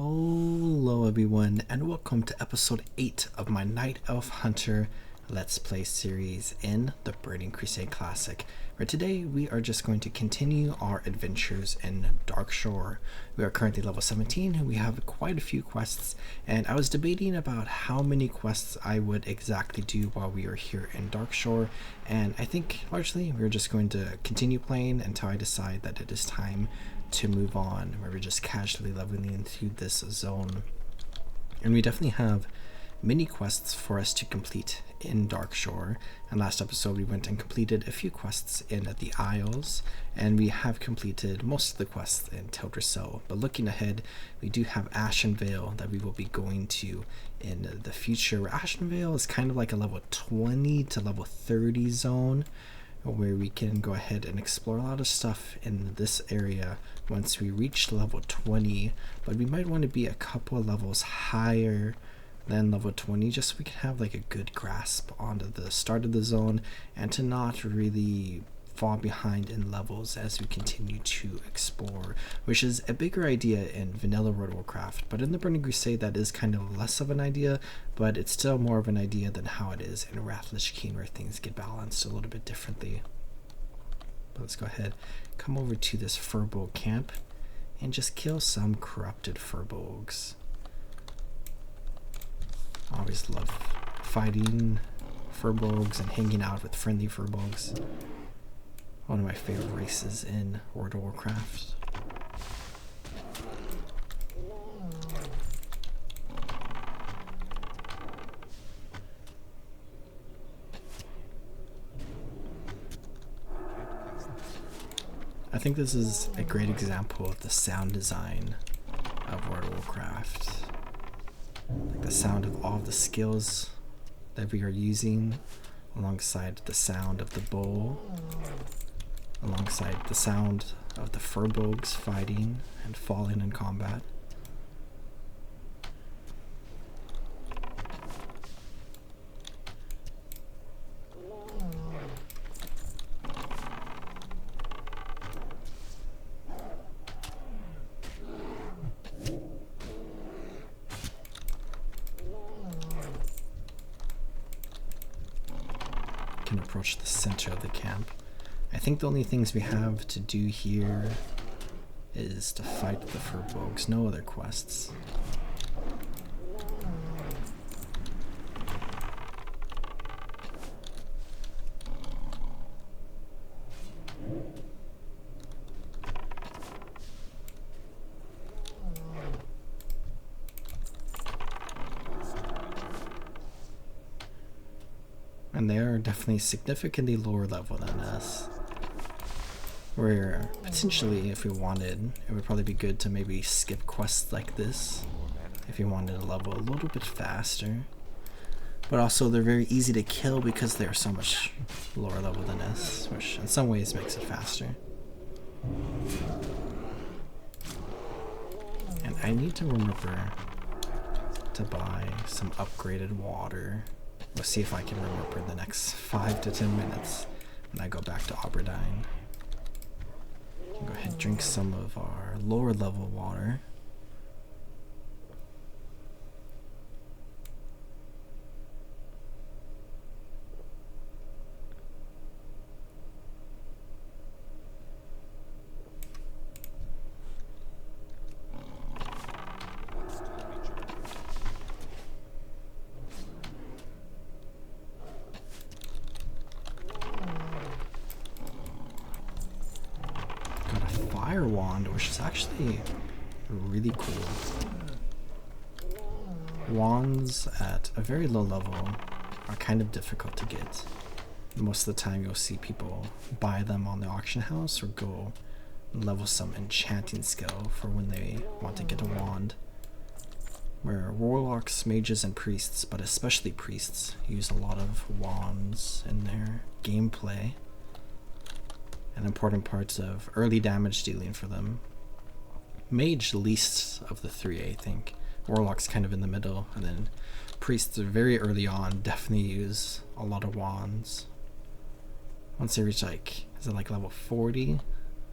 Hello everyone and welcome to episode 8 of my Night Elf Hunter Let's Play series in the Burning Crusade Classic, where today we are just going to continue our adventures in Darkshore. We are currently level 17 and we have quite a few quests, and I was debating about how many quests I would exactly do while we are here in Darkshore, and I think largely we're just going to continue playing until I decide that it is time to move on, where we're just casually leveling into this zone. And we definitely have many quests for us to complete in Darkshore, and last episode we went and completed a few quests in the Isles, and we have completed most of the quests in Teldrassil. But looking ahead, we do have Ashenvale that we will be going to in the future. Ashenvale is kind of like a level 20 to level 30 zone, where we can go ahead and explore a lot of stuff in this area once we reach level 20, but we might want to be a couple of levels higher than level 20 just so we can have like a good grasp onto the start of the zone and to not really fall behind in levels as we continue to explore, which is a bigger idea in vanilla World of Warcraft, but in the Burning Crusade that is kind of less of an idea, but it's still more of an idea than how it is in Wrath Lich King, where things get balanced a little bit differently. But let's go ahead, come over to this Furbolg camp and just kill some corrupted Furbolgs. I always love fighting Furbolgs and hanging out with friendly Furbolgs. One of my favorite races in World of Warcraft. I think this is a great example of the sound design of World of Warcraft. Like the sound of all the skills that we are using, alongside the sound of the bow, alongside the sound of the Furbolgs fighting and falling in combat. Can approach the center of the camp. I think the only things we have to do here is to fight the Furbolgs, no other quests. And they are definitely significantly lower level than us. Where potentially, if we wanted, it would probably be good to maybe skip quests like this if you wanted to level a little bit faster. But also they're very easy to kill because they're so much lower level than us, which in some ways makes it faster. And I need to remember to buy some upgraded water. We'll see if I can remember in the next 5 to 10 minutes when I go back to Aberdeen. Go ahead and drink some of our lower level water. Fire wand, which is actually really cool. Wands at a very low level are kind of difficult to get. Most of the time you'll see people buy them on the auction house or go level some enchanting skill for when they want to get a wand. Where warlocks, mages, and priests, but especially priests, use a lot of wands in their gameplay. An important parts of early damage dealing for them. Mage least of the three, I think. Warlock's kind of in the middle, and then priests are very early on, definitely use a lot of wands. Once they reach like, is it like level 40?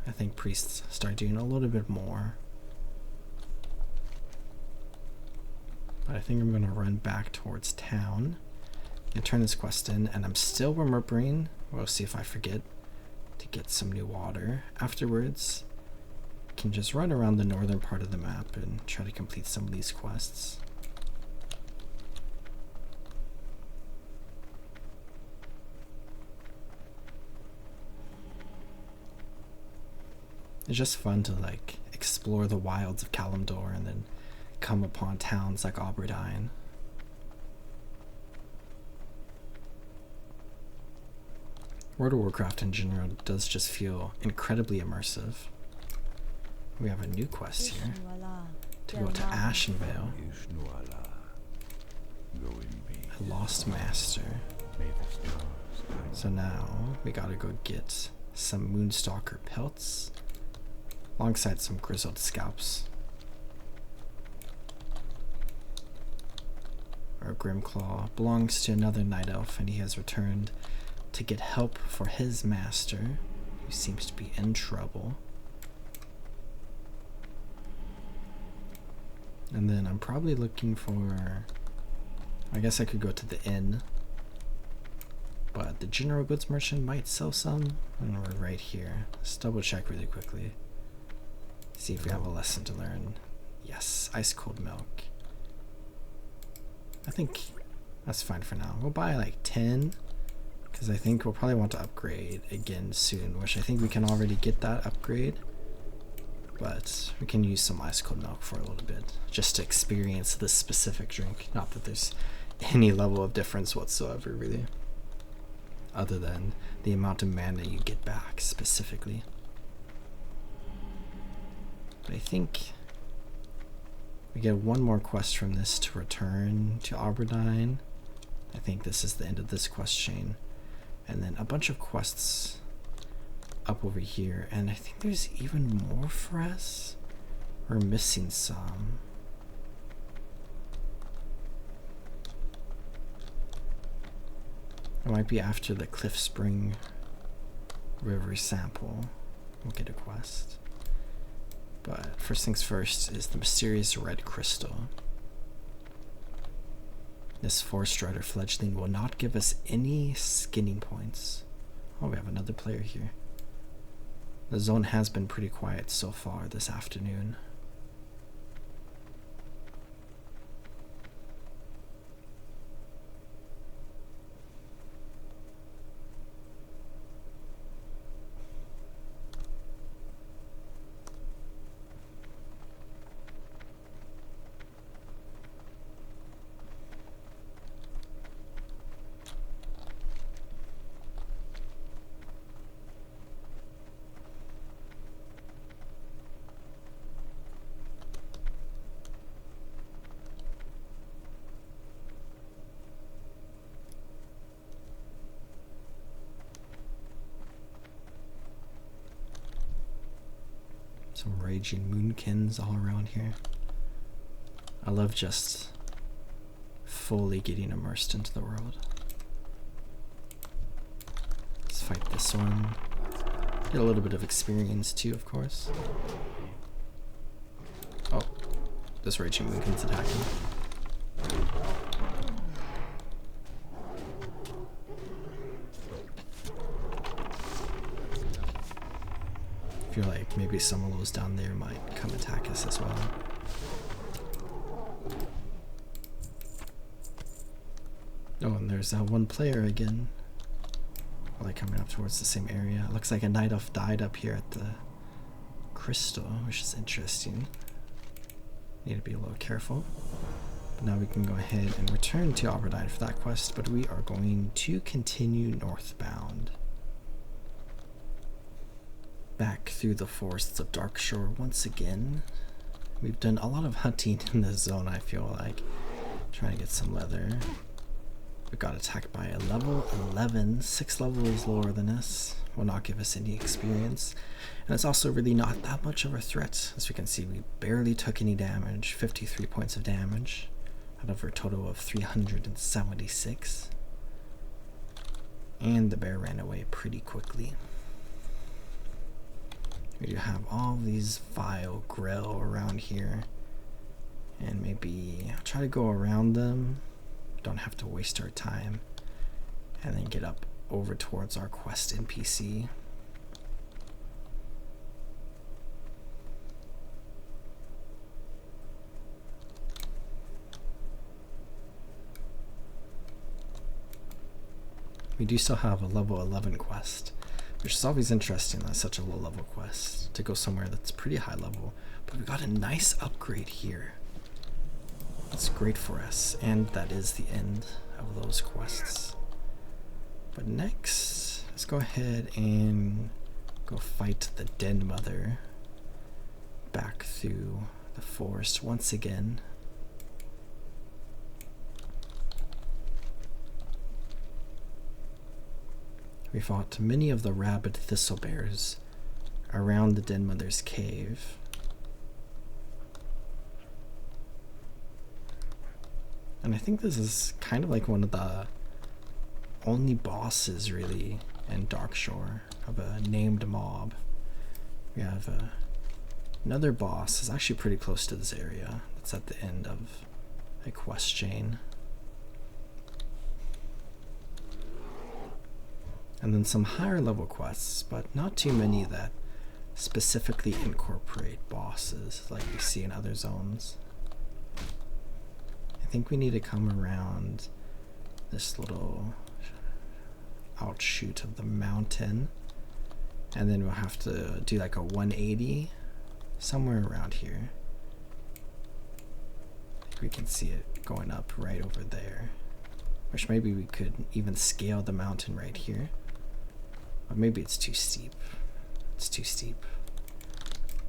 I think priests start doing a little bit more. But I think I'm going to run back towards town and turn this quest in. And I'm still remembering, we'll see if I forget, to get some new water. Afterwards, I can just run around the northern part of the map and try to complete some of these quests. It's just fun to like explore the wilds of Kalimdor and then come upon towns like Aberdeen. World of Warcraft in general does just feel incredibly immersive. We have a new quest here to go to Ashenvale. A lost master. So now we gotta go get some Moonstalker pelts alongside some grizzled scalps. Our Grimclaw belongs to another night elf, and he has returned to get help for his master, who seems to be in trouble. And then I'm probably looking for, I guess I could go to the inn, but the general goods merchant might sell some, and we're right here. Let's double check really quickly. See if we have a lesson to learn. Yes, ice cold milk. I think that's fine for now. We'll buy like 10, because I think we'll probably want to upgrade again soon, which I think we can already get that upgrade. But we can use some ice cold milk for a little bit, just to experience this specific drink. Not that there's any level of difference whatsoever, really, other than the amount of mana you get back specifically. But I think we get one more quest from this to return to Aberdeen. I think this is the end of this quest chain. And then a bunch of quests up over here. And I think there's even more for us. We're missing some. It might be after the Cliff Spring River sample. We'll get a quest. But first things first is the mysterious red crystal. This Forest Rider fledgling will not give us any skinning points. Oh, we have another player here. The zone has been pretty quiet so far this afternoon. Some raging moonkins all around here. I love just fully getting immersed into the world. Let's fight this one. Get a little bit of experience too, of course. Oh, this raging moonkin's attacking. I feel like maybe some of those down there might come attack us as well. Oh, and there's that one player again. Probably coming up towards the same area. It looks like a night elf died up here at the crystal, which is interesting. Need to be a little careful. But now we can go ahead and return to Aberdeen for that quest, but we are going to continue northbound. Back through the forests of Darkshore once again. We've done a lot of hunting in this zone, I feel like. Trying to get some leather. We got attacked by a level 11. 6 levels lower than us. Will not give us any experience. And it's also really not that much of a threat. As we can see, we barely took any damage. 53 points of damage out of our total of 376. And the bear ran away pretty quickly. We do have all these vile grill around here. And maybe maybe try to go around them. Don't have to waste our time. And then get up over towards our quest NPC. We do still have a level 11 quest, which is always interesting. That's such a low level quest to go somewhere that's pretty high level. But we got a nice upgrade here. That's great for us, and that is the end of those quests. But next, let's go ahead and go fight the Den Mother back through the forest once again. We fought many of the rabid thistlebears around the Den Mother's cave. And I think this is kind of like one of the only bosses really in Darkshore of a named mob. We have another boss that's actually pretty close to this area. It's at the end of a quest chain. And then some higher level quests, but not too many that specifically incorporate bosses like we see in other zones. I think we need to come around this little outshoot of the mountain, and then we'll have to do like a 180 somewhere around here. I think we can see it going up right over there, which maybe we could even scale the mountain right here. Or maybe it's too steep. It's too steep.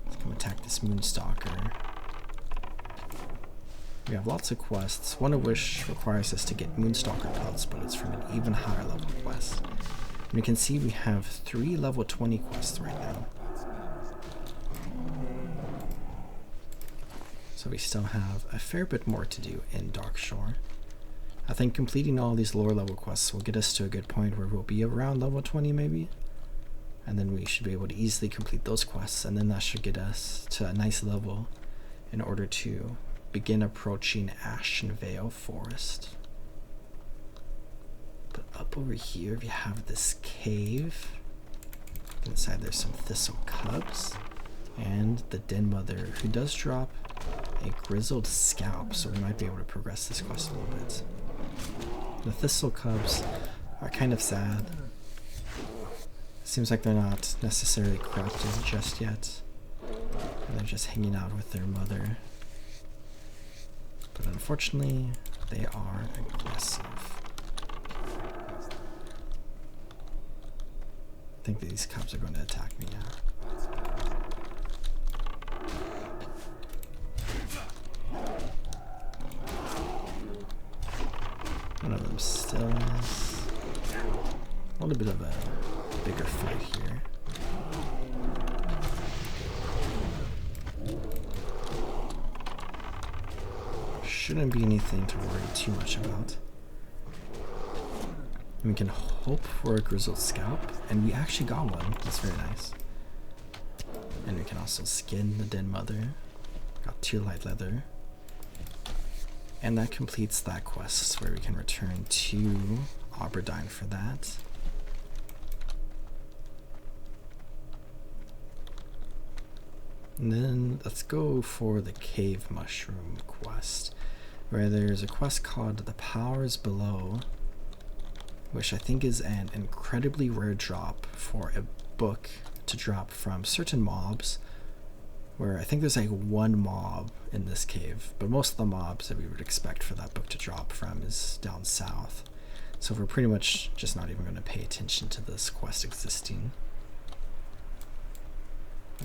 Let's come attack this Moonstalker. We have lots of quests, one of which requires us to get Moonstalker pelts, but it's from an even higher level quest. And you can see we have 3 level 20 quests right now. So we still have a fair bit more to do in Darkshore. I think completing all these lower level quests will get us to a good point where we'll be around level 20 maybe. And then we should be able to easily complete those quests, and then that should get us to a nice level in order to begin approaching Ashen Vale Forest. But up over here we have this cave. Inside there's some thistle cubs and the Den Mother, who does drop a grizzled scalp, so we might be able to progress this quest a little bit. The thistle cubs are kind of sad. Seems like they're not necessarily corrupted just yet. They're just hanging out with their mother. But unfortunately, they are aggressive. I think these cubs are going to attack me now. One of them still is. A little bit of a bigger fight here. Shouldn't be anything to worry too much about. We can hope for a grizzled scalp, and we actually got one. That's very nice. And we can also skin the Den Mother. Got 2 light leather. And that completes that quest, where we can return to Aberdeen for that. And then let's go for the Cave Mushroom quest, where there's a quest called The Powers Below, which I think is an incredibly rare drop for a book to drop from certain mobs, where I think there's like 1 mob in this cave, but most of the mobs that we would expect for that book to drop from is down south. So we're pretty much just not even going to pay attention to this quest existing.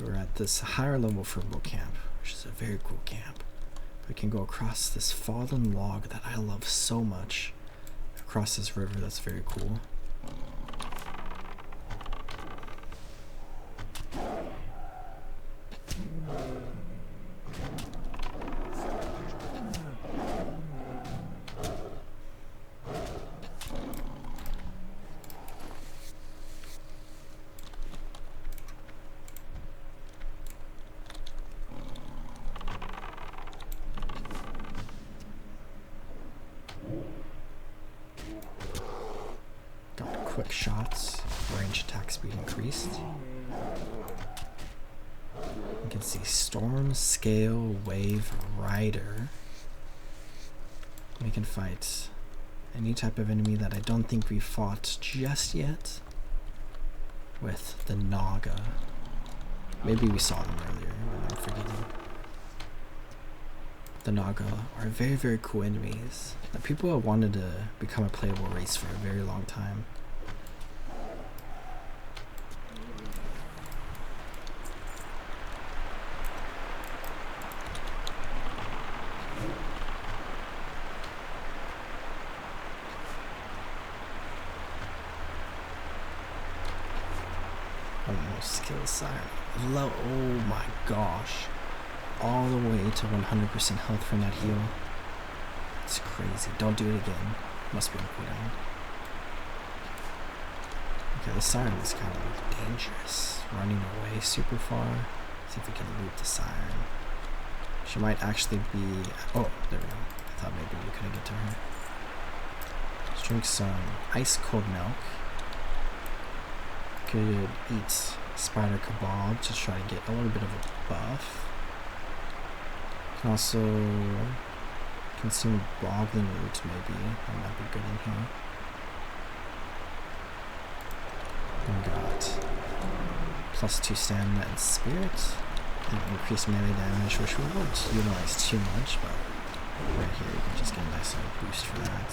We're at this higher level for Book Camp, which is a very cool camp. We can go across this fallen log that I love so much. Across this river, that's very cool. quick shots, range attack speed increased. You can see Storm, Scale, Wave, Rider. We can fight any type of enemy that I don't think we fought just yet with the Naga. Maybe we saw them earlier, but I'm forgetting. The Naga are very, very cool enemies that people have wanted to become a playable race for a very long time. Almost skill siren. Low. Oh my gosh. All the way to 100% health from that heal. It's crazy. Don't do it again. Must be on cooldown. Okay, the siren is kind of dangerous. Running away super far. See if we can loot the siren. She might actually be... Oh, there we go. I thought maybe we couldn't get to her. Let's drink some ice cold milk. Could eat spider kebab to try to get a little bit of a buff. Can also consume boggling root maybe. That might be good in here. We got +2 stamina and spirit. And increased melee damage, which we won't utilize too much, but right here you can just get a nice little boost for that.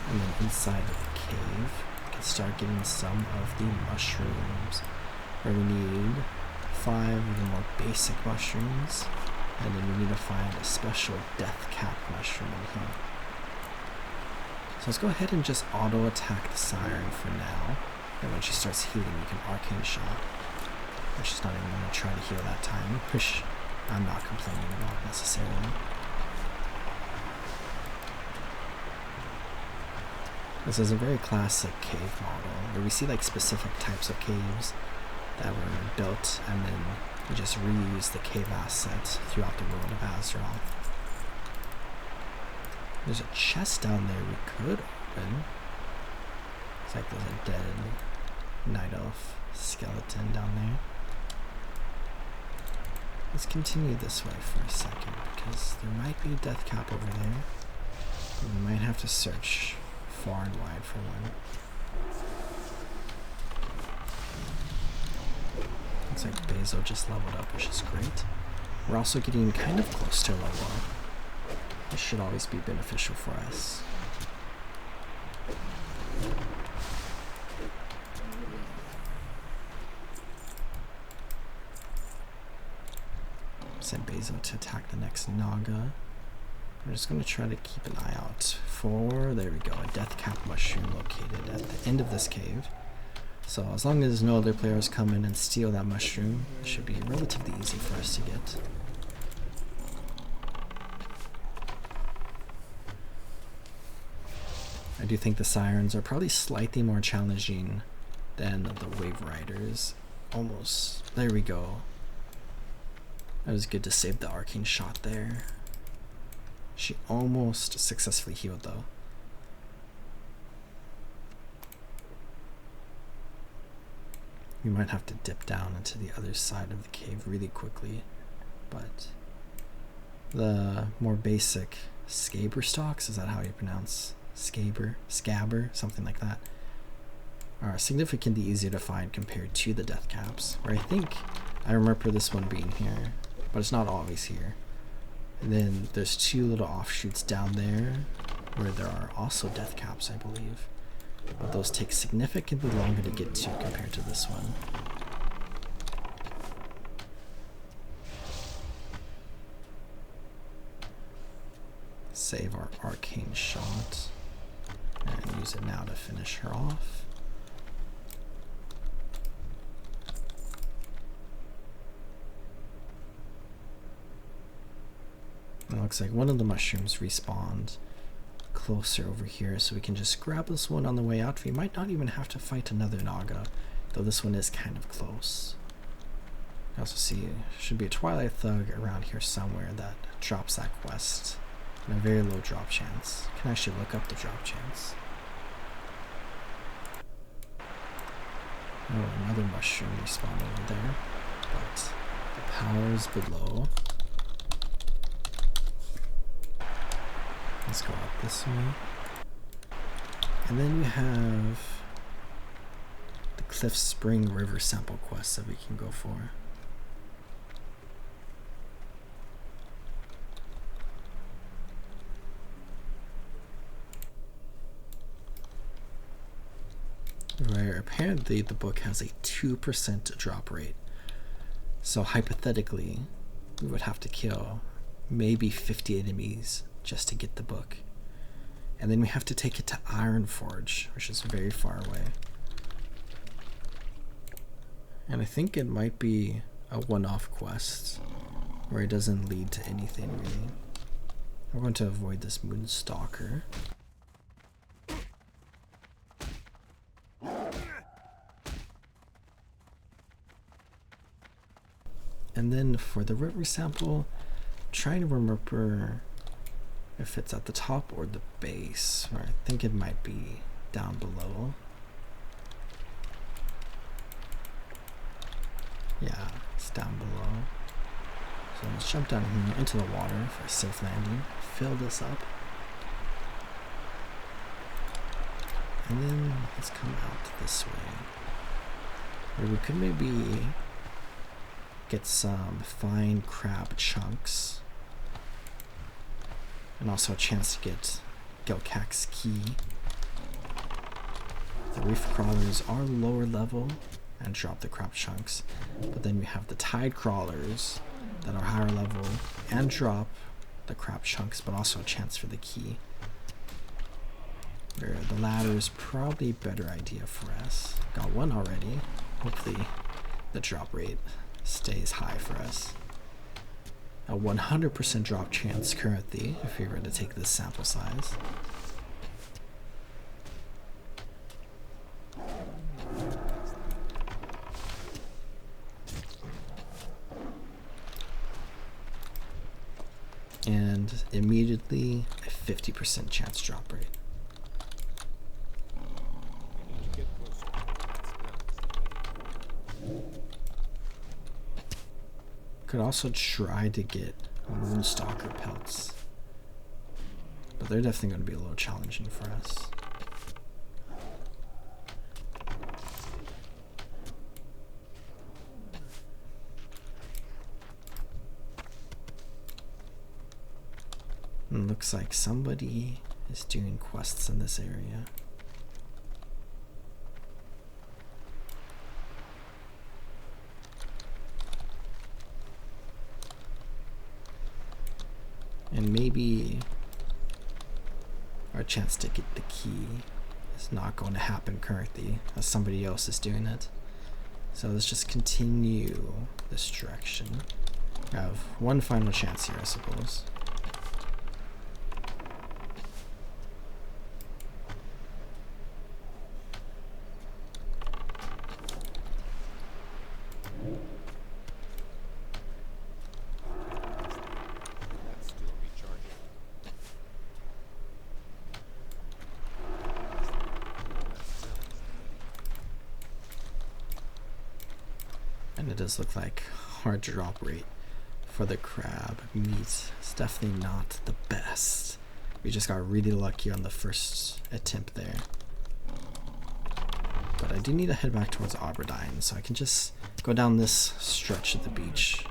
And then inside of the cave, we can start getting some of the mushrooms, where we need 5 of the more basic mushrooms, and then we need to find a special death cap mushroom in here. So let's go ahead and just auto attack the siren for now, and when she starts healing we can arcane shot, but she's not even going to try to heal that time, which I'm not complaining about necessarily. This is a very classic cave model, where we see like specific types of caves that were built, and then we just reuse the cave assets throughout the world of Azeroth. There's a chest down there we could open. It's like there's a dead night elf skeleton down there. Let's continue this way for a second, because there might be a death cap over there, but we might have to search far and wide for one. Looks like Basil just leveled up, which is great. We're also getting kind of close to a level up. This should always be beneficial for us. Send Basil to attack the next Naga. I'm just going to try to keep an eye out for, there we go, a death cap mushroom located at the end of this cave. So as long as no other players come in and steal that mushroom, it should be relatively easy for us to get. I do think the sirens are probably slightly more challenging than the wave riders. Almost. There we go. That was good to save the arcane shot there. She almost successfully healed though. We might have to dip down into the other side of the cave really quickly, but the more basic scaber stalks, is that how you pronounce scabber, something like that, are significantly easier to find compared to the death caps, where I remember this one being here, but it's not always here. And then there's 2 little offshoots down there where there are also death caps, I believe. But those take significantly longer to get to compared to this one. Save our arcane shot and use it now to finish her off. It looks like one of the mushrooms respawned closer over here, so we can just grab this one on the way out. We might not even have to fight another Naga, though this one is kind of close. I also see should be a Twilight Thug around here somewhere that drops that quest and a very low drop chance. Can actually look up the drop chance. Oh, another mushroom respawned over there, but the power's below. Let's go up this way. And then we have the Cliff Spring River sample quest that we can go for. Where apparently the book has a 2% drop rate. So hypothetically, we would have to kill maybe 50 enemies just to get the book. And then we have to take it to Ironforge, which is very far away. And I think it might be a one-off quest where it doesn't lead to anything really. We're going to avoid this Moonstalker. And then for the river sample, trying to remember if it's at the top or the base, or I think it might be down below. Yeah, it's down below. So let's jump down here into the water for a safe landing. Fill this up. And then let's come out this way. Where we could maybe get some fine crab chunks. And also a chance to get Gelkak's key. The reef crawlers are lower level and drop the crab chunks. But then we have the tide crawlers that are higher level and drop the crab chunks, but also a chance for the key. Where the latter is probably a better idea for us. Got one already. Hopefully the drop rate stays high for us. A 100% drop chance currently if we were to take this sample size. And immediately a 50% chance drop rate. Could also try to get Moonstalker pelts, but they're definitely going to be a little challenging for us. And looks like somebody is doing quests in this area. And maybe our chance to get the key is not going to happen currently, as somebody else is doing it. So let's just continue this direction. I have one final chance here, I suppose. And it does look like our drop rate for the crab meat is definitely not the best. We just got really lucky on the first attempt there. But I do need to head back towards Aberdeen, so I can just go down this stretch of the beach.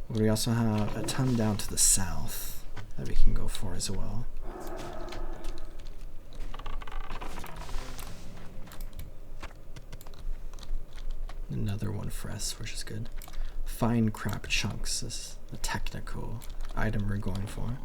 We also have a ton down to the south that we can go for as well. Another one for us, which is good. Fine crab chunks is the technical item we're going for.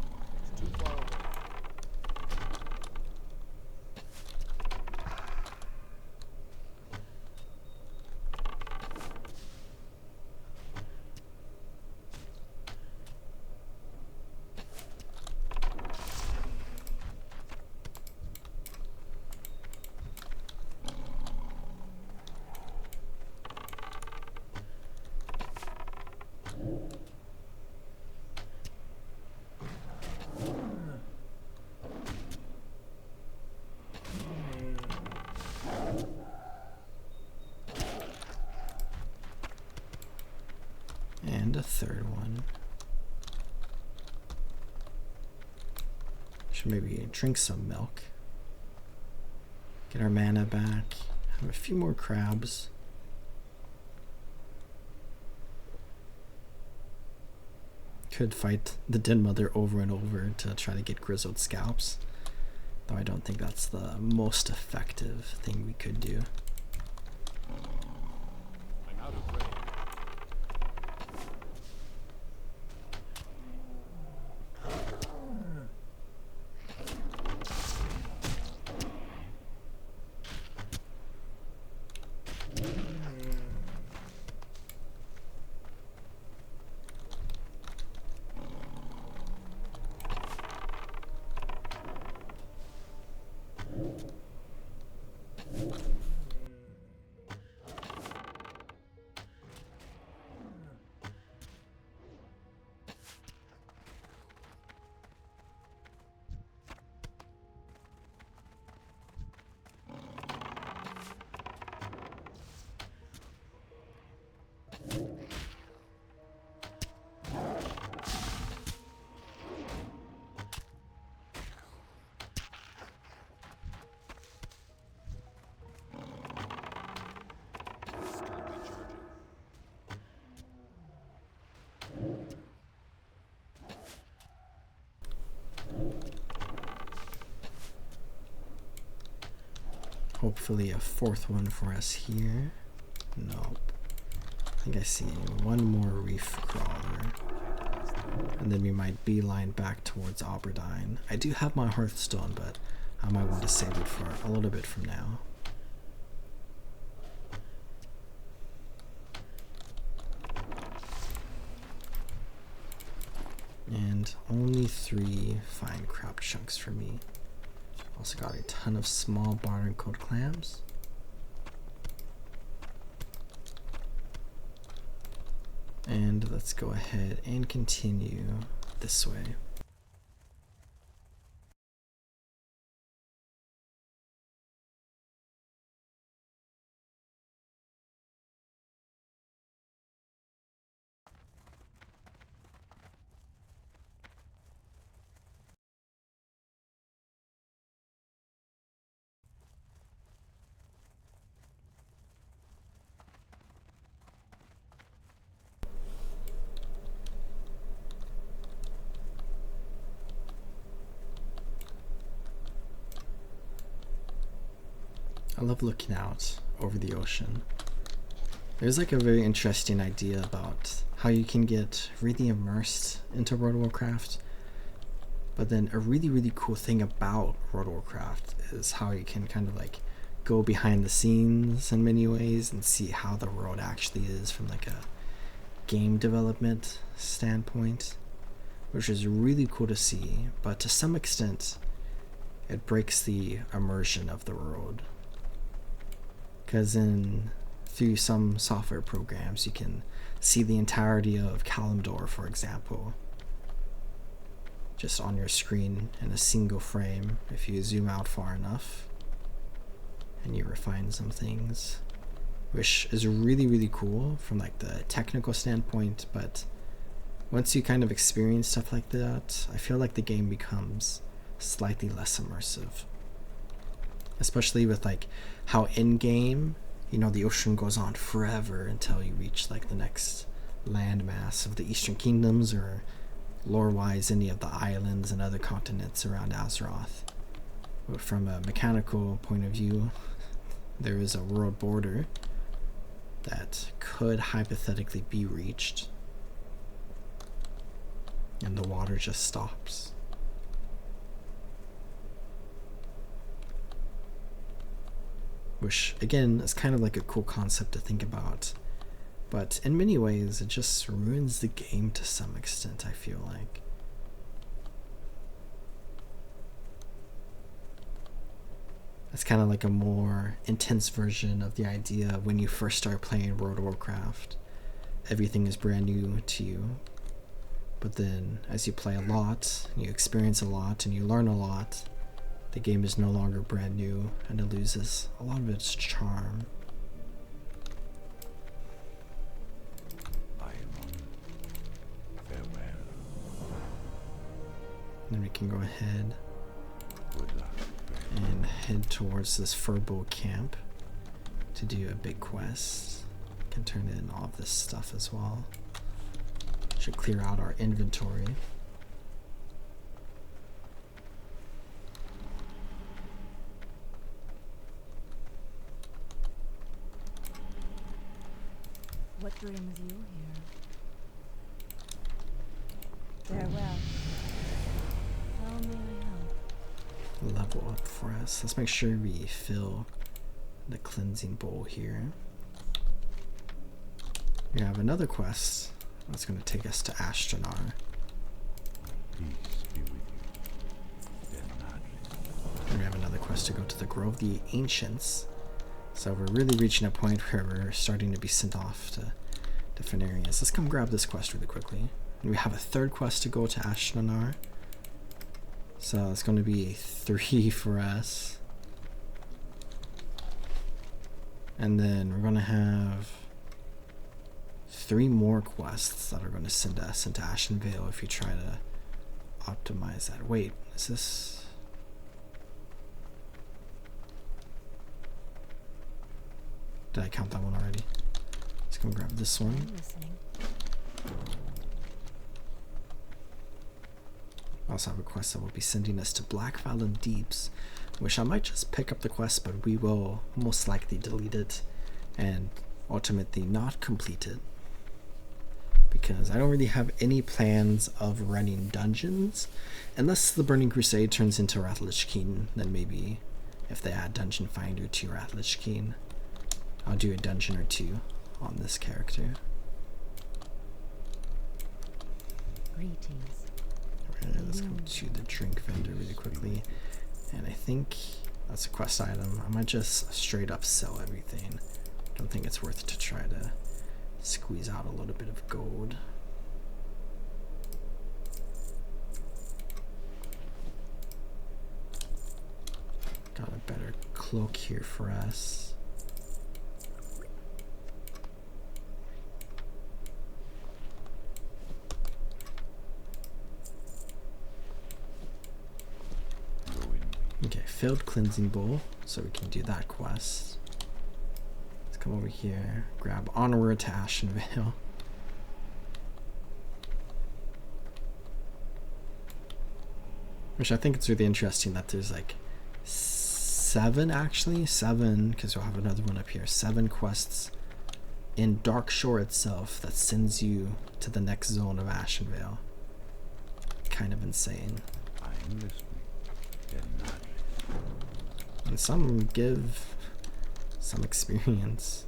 a third one. Should maybe drink some milk. Get our mana back. Have a few more crabs. Could fight the Den Mother over and over to try to get grizzled scalps. Though I don't think that's the most effective thing we could do. I'm out of range. Hopefully a fourth one for us here. Nope. I think I see one more reef crawler. And then we might beeline back towards Aberdeen. I do have my Hearthstone, but I might want to save it for a little bit from now. And only 3 fine crab chunks for me. Also got a ton of small barnacle clams. And let's go ahead and continue this way. I love looking out over the ocean. There's like a very interesting idea about how you can get really immersed into World of Warcraft. But then a really cool thing about World of Warcraft is how you can kind of like go behind the scenes in many ways and see how the world actually is from like a game development standpoint, which is really cool to see. But to some extent, it breaks the immersion of the world. Because through some software programs, you can see the entirety of Kalimdor, for example, just on your screen in a single frame if you zoom out far enough and you refine some things, which is really cool from like the technical standpoint. But once you kind of experience stuff like that, I feel like the game becomes slightly less immersive. Especially with like how in-game, you know, the ocean goes on forever until you reach like the next landmass of the Eastern Kingdoms, or lore-wise any of the islands and other continents around Azeroth. But from a mechanical point of view, there is a world border that could hypothetically be reached, and the water just stops. Which, again, is kind of like a cool concept to think about. But in many ways, it just ruins the game to some extent, I feel like. It's kind of like a more intense version of the idea of when you first start playing World of Warcraft. Everything is brand new to you. But then, as you play a lot, you experience a lot, and you learn a lot, the game is no longer brand new, and it loses a lot of its charm. Then we can go ahead and head towards this Furbo camp to do a big quest. Can turn in all of this stuff as well. Should clear out our inventory. What brings you here? Farewell. How may I help? Level up for us. Let's make sure we fill the cleansing bowl here. We have another quest that's going to take us to Ashtanar. Peace be with you. And we have another quest to go to the Grove of the Ancients. So we're really reaching a point where we're starting to be sent off to different areas. Let's come grab this quest really quickly. And we have a third quest to go to Ashtanar. So it's going to be 3 for us. And then we're going to have 3 more quests that are going to send us into Ashen Vale if you try to optimize that. Wait, is this... Did I count that one already? Let's go grab this one. I'm listening. I also have a quest that will be sending us to Black Vallon Deeps, which I might just pick up the quest, but we will most likely delete it and ultimately not complete it, because I don't really have any plans of running dungeons unless the Burning Crusade turns into Rathlich Keen. Then maybe if they add Dungeon Finder to Rathlich Keen, I'll do a dungeon or 2 on this character. Greetings. Alright, let's go to the drink vendor really quickly. And I think that's a quest item. I might just straight up sell everything. Don't think it's worth it to try to squeeze out a little bit of gold. Got a better cloak here for us. Okay, filled cleansing bowl, so we can do that quest. Let's come over here, grab Onward to Ashen Vale. Which I think it's really interesting that there's like 7 actually, 7, because we'll have another one up here, 7 quests in Darkshore itself that sends you to the next zone of Ashen Vale. Kind of insane. I am listening. And some give some experience.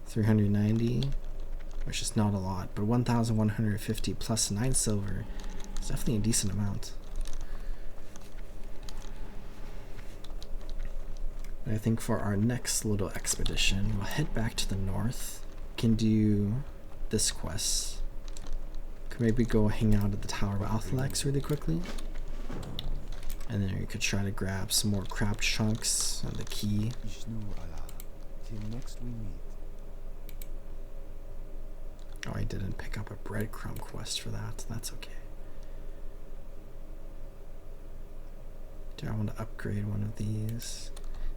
390, which is not a lot, but 1,150 plus 9 silver is definitely a decent amount. And I think for our next little expedition, we'll head back to the north. Can do this quest. Could maybe go hang out at the Tower of Althalex really quickly. And then you could try to grab some more crab chunks and the key. Till next we meet. Oh, I didn't pick up a breadcrumb quest for that. That's okay. Do I want to upgrade one of these?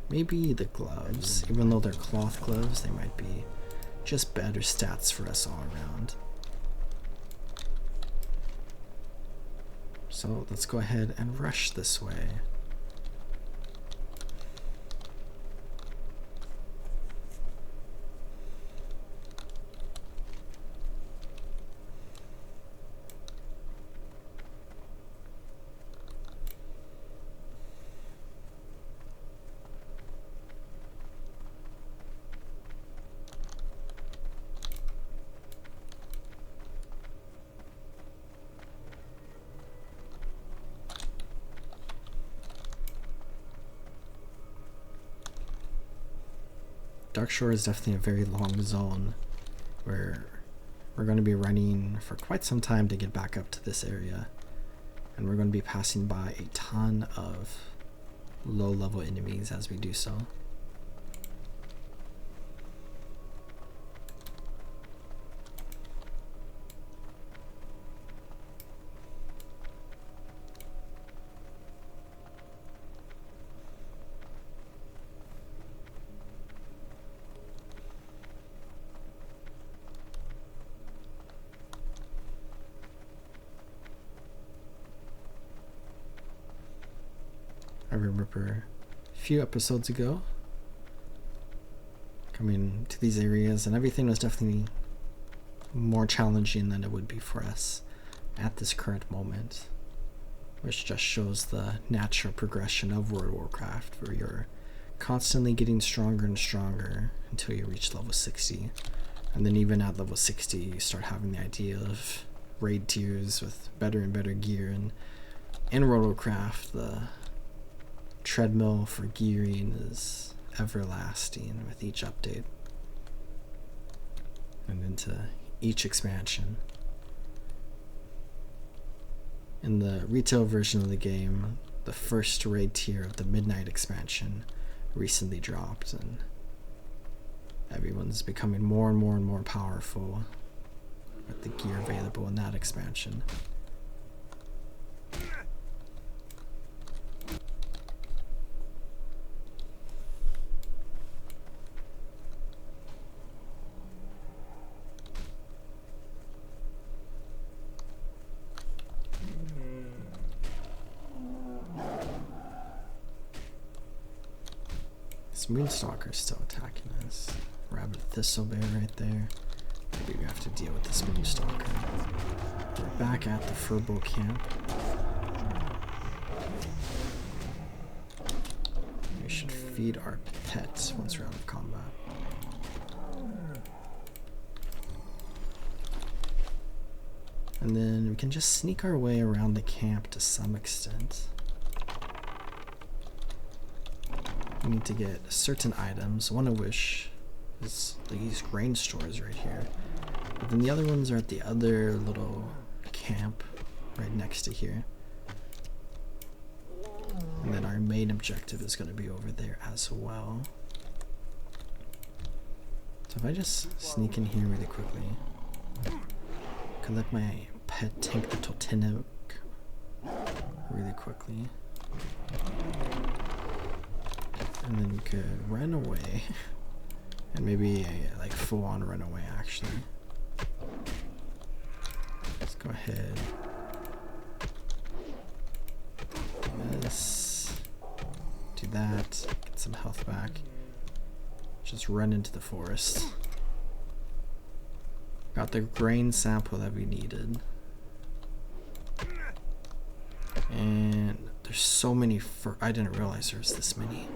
Maybe the gloves. Even though they're cloth gloves, they might be just better stats for us all around. So let's go ahead and rush this way. Darkshore is definitely a very long zone where we're going to be running for quite some time to get back up to this area, and we're going to be passing by a ton of low-level enemies as we do so. I remember a few episodes ago coming to these areas, and everything was definitely more challenging than it would be for us at this current moment, which just shows the natural progression of World of Warcraft, where you're constantly getting stronger and stronger until you reach level 60. And then even at level 60, you start having the idea of raid tiers with better and better gear. And in World of Warcraft, the treadmill for gearing is everlasting with each update and into each expansion. In the retail version of the game, the first raid tier of the Midnight expansion recently dropped, and everyone's becoming more and more and more powerful with the gear available in that expansion. Moonstalker's still attacking us. Rabbit Thistlebear right there. Maybe we have to deal with this Moonstalker. We're back at the Furbo camp. We should feed our pets once we're out of combat. And then we can just sneak our way around the camp to some extent. We need to get certain items, one of which is these grain stores right here. But then the other ones are at the other little camp right next to here. And then our main objective is going to be over there as well. So if I just sneak in here really quickly, I can let my pet tank the Totinoke really quickly. And then you could run away, and maybe like full-on run away actually. Let's go ahead. Do this. Do that. Get some health back. Just run into the forest. Got the grain sample that we needed. And there's so many I didn't realize there was this many.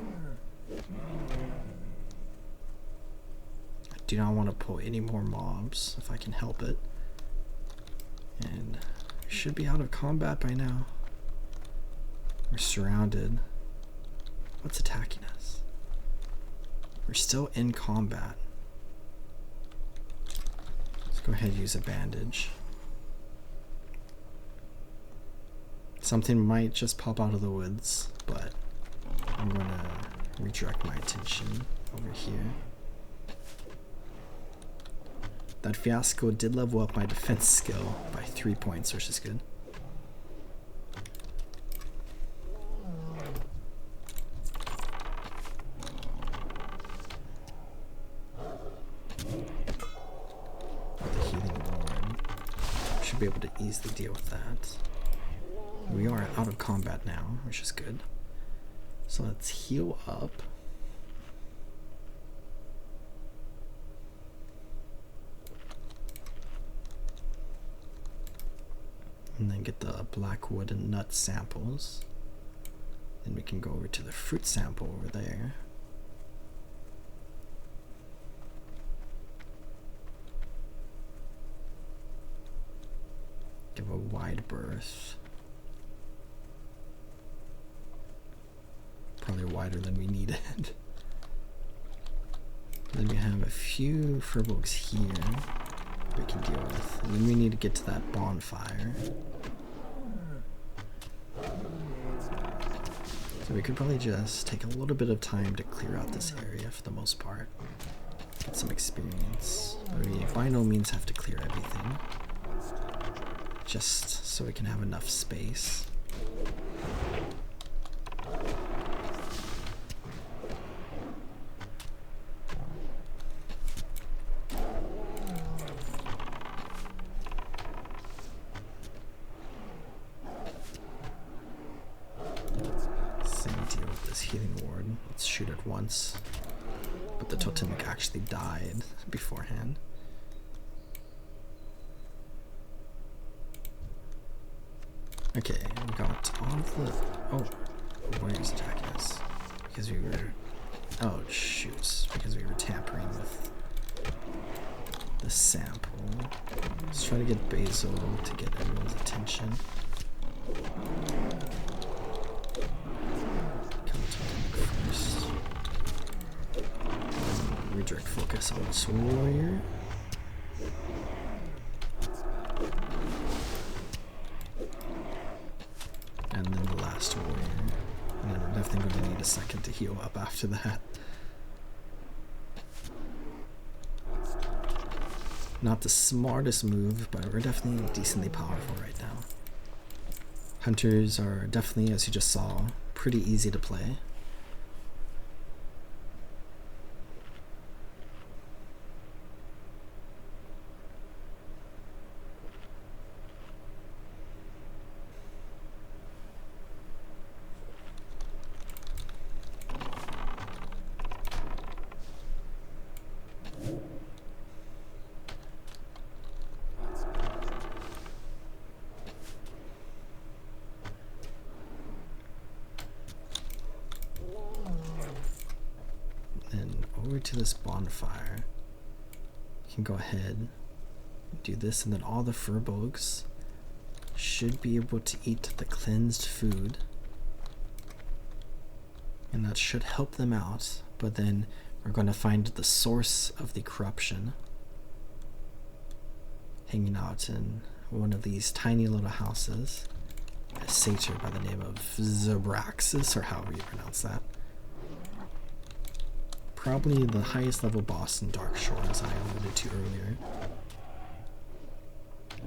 I do not want to pull any more mobs if I can help it. And we should be out of combat by now. We're surrounded. What's attacking us? We're still in combat. Let's go ahead and use a bandage. Something might just pop out of the woods, but I'm going to redirect my attention over here. That fiasco did level up my defense skill by 3 points, which is good. The healing ward. Should be able to easily deal with that. We are out of combat now, which is good. So let's heal up. And then get the black wood and nut samples. Then we can go over to the fruit sample over there. Give a wide berth. Probably wider than we needed. Then we have a few furbolgs here we can deal with. And then we need to get to that bonfire. So we could probably just take a little bit of time to clear out this area for the most part. Get some experience. But we by no means have to clear everything. Just so we can have enough space. shoot it once. But the totemic actually died beforehand. Okay, we got all the... Oh, warriors attacking us. Because we were... Oh, shoot. Because we were tampering with the sample. Let's try to get Basil to get everyone's attention. Kill the totemic first. Redirect focus on this warrior. And then the last warrior. And then we're definitely going to need a second to heal up after that. Not the smartest move, but we're definitely decently powerful right now. Hunters are definitely, as you just saw, pretty easy to play. To this bonfire, you can go ahead, do this, and then all the furbolgs should be able to eat the cleansed food, and that should help them out. But then we're going to find the source of the corruption hanging out in one of these tiny little houses, a satyr by the name of Zabraxis, or however you pronounce that. Probably the highest level boss in Darkshore, as I alluded to earlier.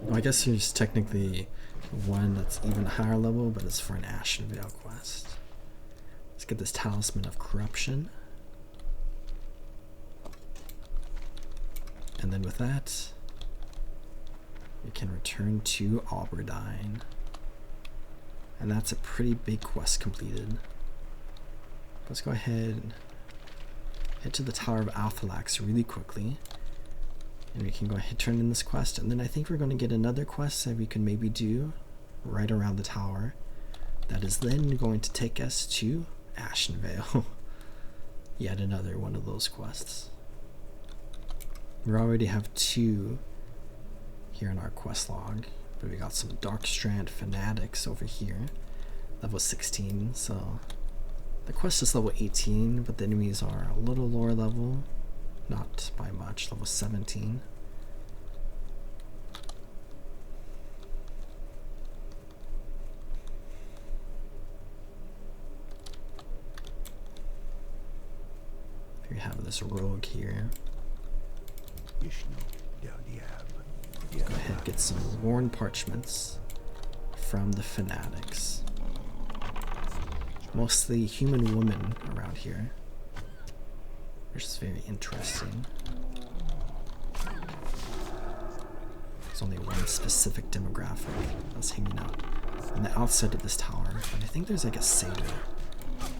Well, I guess there's technically one that's even higher level, but it's for an Ashen Veil quest. Let's get this Talisman of Corruption. And then with that, we can return to Alberdine. And that's a pretty big quest completed. Let's go ahead and head to the Tower of Althalax really quickly, and we can go ahead and turn in this quest, and then I think we're going to get another quest that we can maybe do right around the tower that is then going to take us to Ashen Veil. Yet another one of those quests. We already have 2 here in our quest log, but we got some Darkstrand Fanatics over here, level 16, so the quest is level 18, but the enemies are a little lower level, not by much, level 17. We have this rogue here. Go ahead, get some worn parchments from the Fanatics. Mostly human women around here, which is very interesting. There's only one specific demographic that's hanging out on the outside of this tower, but I think there's like a satyr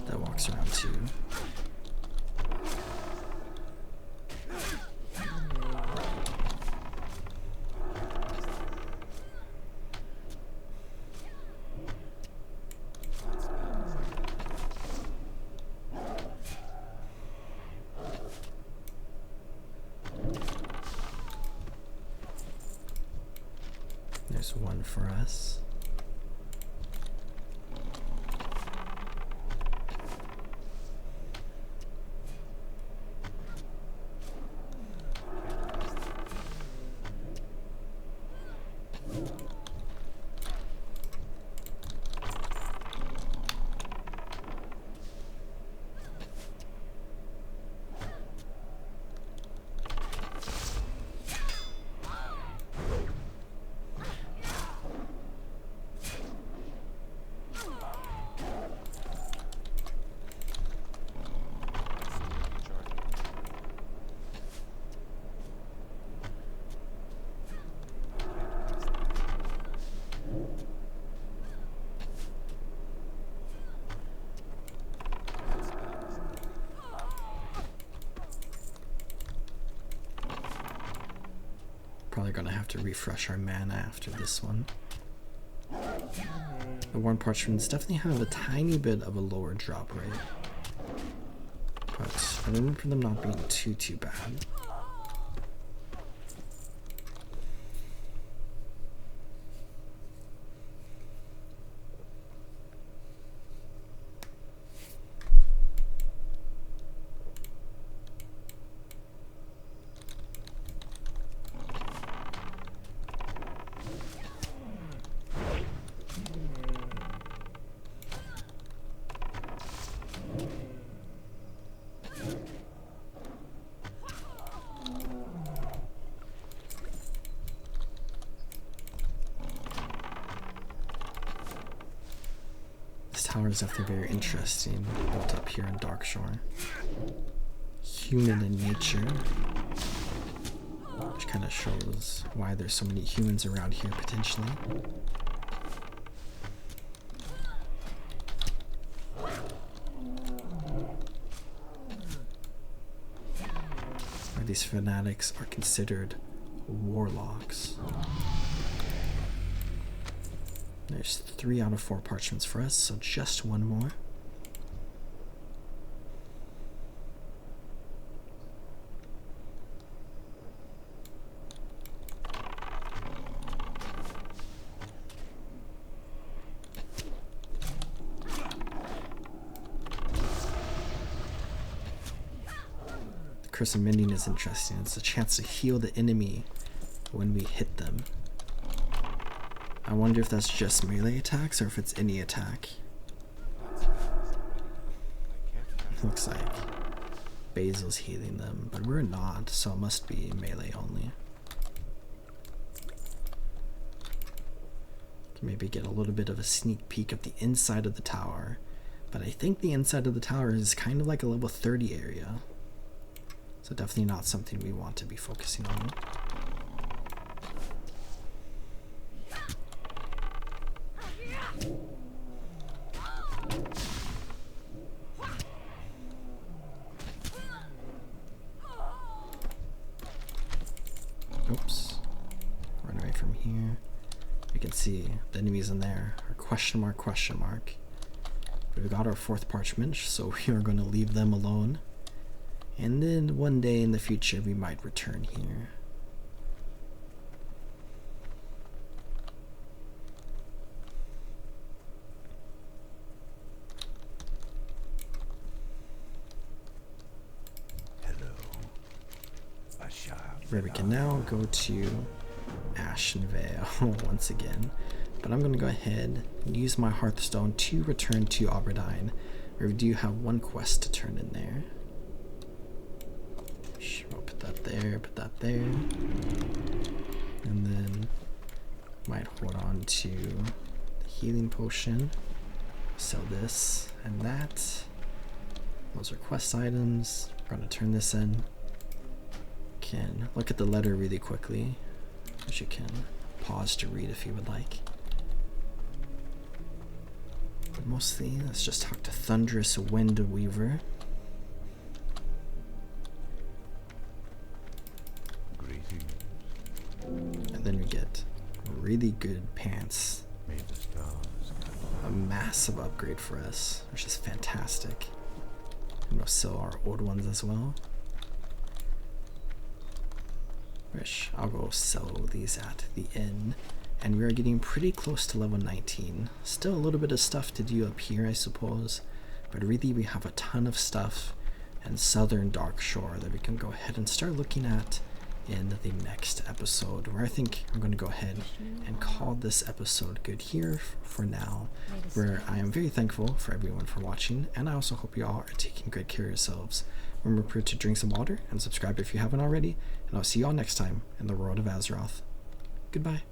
that walks around too. There's one for us. probably gonna have to refresh our mana after this one. The worn parchments definitely have a tiny bit of a lower drop rate, but I remember them not being too bad. Tower is definitely very interesting, built up here in Darkshore. Human in nature, which kind of shows why there's so many humans around here potentially. Why these fanatics are considered warlocks. There's 3 out of 4 parchments for us, so just one more. The Curse of Mending is interesting. It's a chance to heal the enemy when we hit them. I wonder if that's just melee attacks or if it's any attack. Looks like Basil's healing them, but we're not, so it must be melee only. Can maybe get a little bit of a sneak peek of the inside of the tower, but I think the inside of the tower is kind of like a level 30 area, so definitely not something we want to be focusing on. Oops. Run away from here. We can see the enemies in there are question mark, question mark. We've got our 4th parchment, so we are going to leave them alone. And then one day in the future we might return here. Where we can now go to Ashen Vale once again. But I'm going to go ahead and use my Hearthstone to return to Aberdeen, where we do have one quest to turn in there. We'll put that there, and then might hold on to the healing potion, sell this and that. Those are quest items. We're going to turn this in. Can look at the letter really quickly, which you can pause to read if you would like. But mostly, let's just talk to Thunderous Wind Weaver. Greetings. And then we get really good pants. May the stars A massive upgrade for us, which is fantastic. And we'll sell our old ones as well. Which I'll go sell these at the inn. And we are getting pretty close to level 19. Still a little bit of stuff to do up here, I suppose. But really we have a ton of stuff in southern Darkshore that we can go ahead and start looking at in the next episode, where I think I'm going to go ahead and call this episode good here for now, where I am very thankful for everyone for watching, and I also hope you all are taking great care of yourselves. Remember to drink some water and subscribe if you haven't already, and I'll see you all next time in the World of Azeroth. Goodbye.